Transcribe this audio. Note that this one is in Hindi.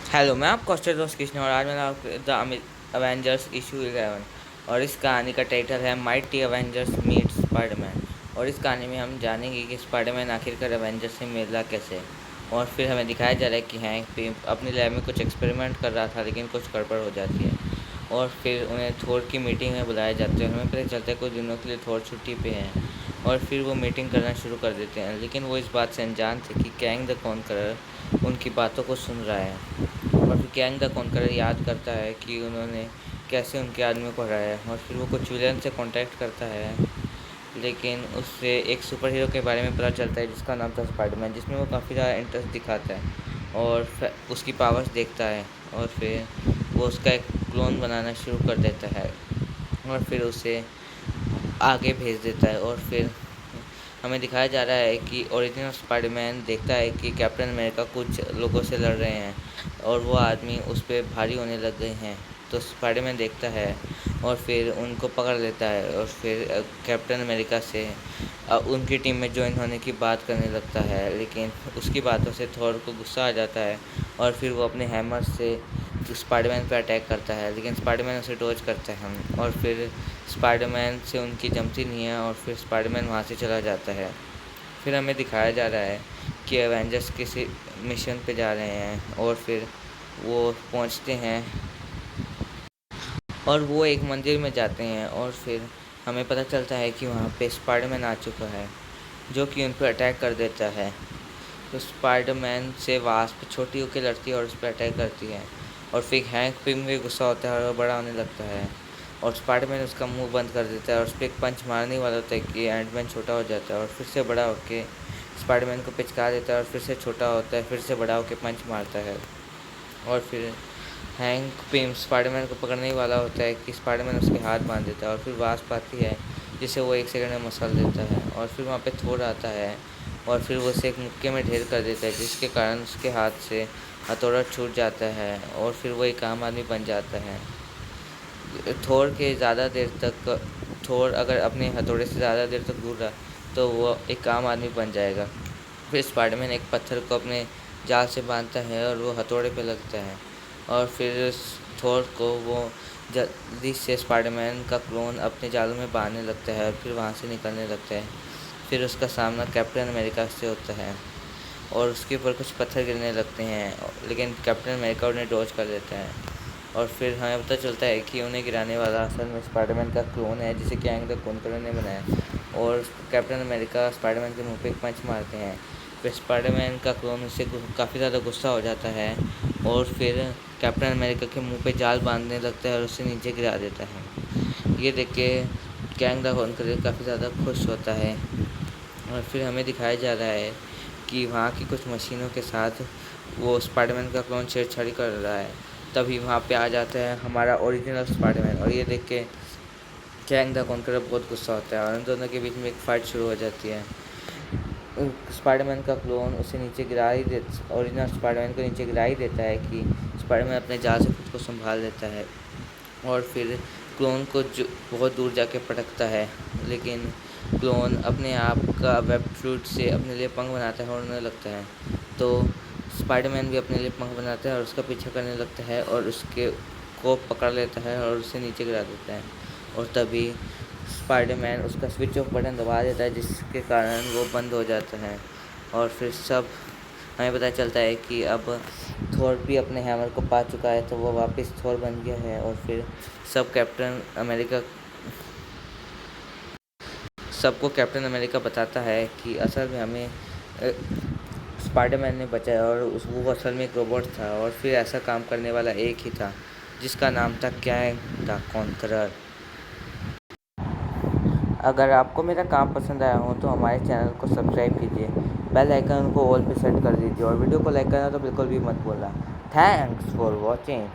हेलो, मैं आपका हॉस्टल दोस्त कृष्ण और आज मैं आपको द अवेंजर्स इशू 11 और इस कहानी का टाइटल है माइटी अवेंजर्स मीट स्पाइडरमैन। और इस कहानी में हम जानेंगे कि स्पाइडरमैन आखिरकार अवेंजर्स से मिला कैसे। और फिर हमें दिखाया जा रहा है कि हैंक पिम अपनी लैब में कुछ एक्सपेरिमेंट कर रहा था, लेकिन कुछ गड़बड़ हो जाती है और फिर उन्हें थोर की मीटिंग में बुलाया जाता है। हमें पता चलता है कुछ दिनों के लिए थोर छुट्टी पे हैं और फिर वो मीटिंग करना शुरू कर देते हैं, लेकिन वो इस बात से अनजान थे कि कैंग द कॉन्करर उनकी बातों को सुन रहा है। और फिर कैंग द कॉन्करर याद करता है कि उन्होंने कैसे उनके आदमी को हराया और फिर वो कुछ विलन से कांटेक्ट करता है, लेकिन उससे एक सुपर हीरो के बारे में पता चलता है जिसका नाम था स्पाइडरमैन, जिसमें वो काफ़ी ज़्यादा इंटरेस्ट दिखाता है और उसकी पावर्स देखता है और फिर वो उसका एक क्लोन बनाना शुरू कर देता है और फिर उसे आगे भेज देता है। और फिर हमें दिखाया जा रहा है कि ओरिजिनल स्पाइडरमैन देखता है कि कैप्टन अमेरिका कुछ लोगों से लड़ रहे हैं और वो आदमी उस पर भारी होने लग गए हैं। तो स्पाइडरमैन देखता है और फिर उनको पकड़ लेता है और फिर कैप्टन अमेरिका से उनकी टीम में ज्वाइन होने की बात करने लगता है, लेकिन उसकी बातों से थॉर को गुस्सा आ जाता है और फिर वो अपने हैमर से स्पाइडरमैन पर अटैक करता है, लेकिन स्पाइडरमैन उसे डॉज करता है और फिर स्पाइडरमैन से उनकी जमती नहीं है और फिर स्पाइडरमैन वहाँ से चला जाता है। फिर हमें दिखाया जा रहा है कि एवेंजर्स किसी मिशन पे जा रहे हैं और फिर वो पहुँचते हैं और वो एक मंदिर में जाते हैं और फिर हमें पता चलता है कि वहाँ पे स्पाइडरमैन आ चुका है जो कि उन पर अटैक कर देता है। तो स्पाइडरमैन से वास्प छोटी होकर लड़ती है और उस पर अटैक करती है और फिर हैंक पिम भी गुस्सा होता है और बड़ा होने लगता है और स्पाइडरमैन उसका मुंह बंद कर देता है और उस पर एक पंच मारने वाला होता है कि एंटमैन छोटा हो जाता है और फिर से बड़ा होकर स्पाइडरमैन को पिचका देता है और फिर से छोटा होता है, फिर से बड़ा होकर पंच मारता है। और फिर हैंक पिम स्पाइडरमैन को पकड़ने ही वाला होता है कि स्पाइडरमैन उसके हाथ बांध देता है और फिर वास्प आती है जिसे वो 1 सेकंड में मसल देता है और फिर वहाँ पे थोर आता है और फिर वो उसे एक मुक्के में ढेर कर देता है, जिसके कारण उसके हाथ से हथौड़ा छूट जाता है और फिर वो एक आम आदमी बन जाता है। थोर के ज़्यादा देर तक थोर अगर अपने हथौड़े से ज़्यादा देर तक दूर रहा तो वो एक आम आदमी बन जाएगा। फिर स्पाइडरमैन एक पत्थर को अपने जाल से बांधता है और वो हथौड़े पे लगता है और फिर थोर को वो जल्दी से स्पाइडरमैन का क्लोन अपने जालों में बांधने लगता है और फिर वहाँ से निकलने लगता है। फिर उसका सामना कैप्टन अमेरिका से होता है और उसके ऊपर कुछ पत्थर गिरने लगते हैं, लेकिन कैप्टन अमेरिका उन्हें डॉज कर देता है और फिर हमें पता चलता है कि उन्हें गिराने वाला असल में स्पाइडरमैन का क्लोन है जिसे कैंग द कॉन्करर ने बनाया। और कैप्टन अमेरिका स्पाइडरमैन के मुंह पे एक पंच मारते हैं। फिर स्पाइडरमैन का क्लोन उससे काफ़ी ज़्यादा गुस्सा हो जाता है और फिर कैप्टन अमेरिका के मुंह पे जाल बांधने लगता है और उसे नीचे गिरा देता है। ये देख के कैंग द कॉन्करर काफ़ी ज़्यादा खुश होता है और फिर हमें दिखाया जा रहा है कि वहाँ की कुछ मशीनों के साथ वो स्पाइडरमैन का क्लोन छेड़छाड़ी कर रहा है। तभी वहाँ पे आ जाता है हमारा ओरिजिनल स्पाइडरमैन और ये देख के कैंग द कॉन्करर बहुत गुस्सा होता है और उन दोनों के बीच में एक फ़ाइट शुरू हो जाती है। स्पाइडरमैन का क्लोन उसे नीचे गिरा ही दे ओरिजिनल स्पाइडरमैन को नीचे गिरा ही देता है कि स्पाइडरमैन अपने जाल से खुद को संभाल लेता है और फिर क्लोन को जो बहुत दूर जाके पटकता है, लेकिन क्लोन अपने आप का वेब फ्लूइड से अपने लिए पंख बनाता है और उड़ने लगता है। तो स्पाइडरमैन भी अपने लिए पंख बनाता है और उसका पीछा करने लगता है और उसके को पकड़ लेता है और उसे नीचे गिरा देता है और तभी स्पाइडरमैन उसका स्विच ऑफ बटन दबा देता है जिसके कारण वो बंद हो जाता है। और फिर सब हमें पता चलता है कि अब थोर भी अपने हैमर को पा चुका है, तो वो वापस थोर बन गया है और फिर सब कैप्टन अमेरिका सबको कैप्टन अमेरिका बताता है कि असल में हमें स्पाइडरमैन ने बचाया और वो असल में एक रोबोट था और फिर ऐसा काम करने वाला एक ही था जिसका नाम था कैंग द कॉन्करर। अगर आपको मेरा काम पसंद आया हो तो हमारे चैनल को सब्सक्राइब कीजिए, बेल आइकन को ऑल पे सेट कर दीजिए और वीडियो को लाइक करना तो बिल्कुल भी मत भूलना। Thanks for watching.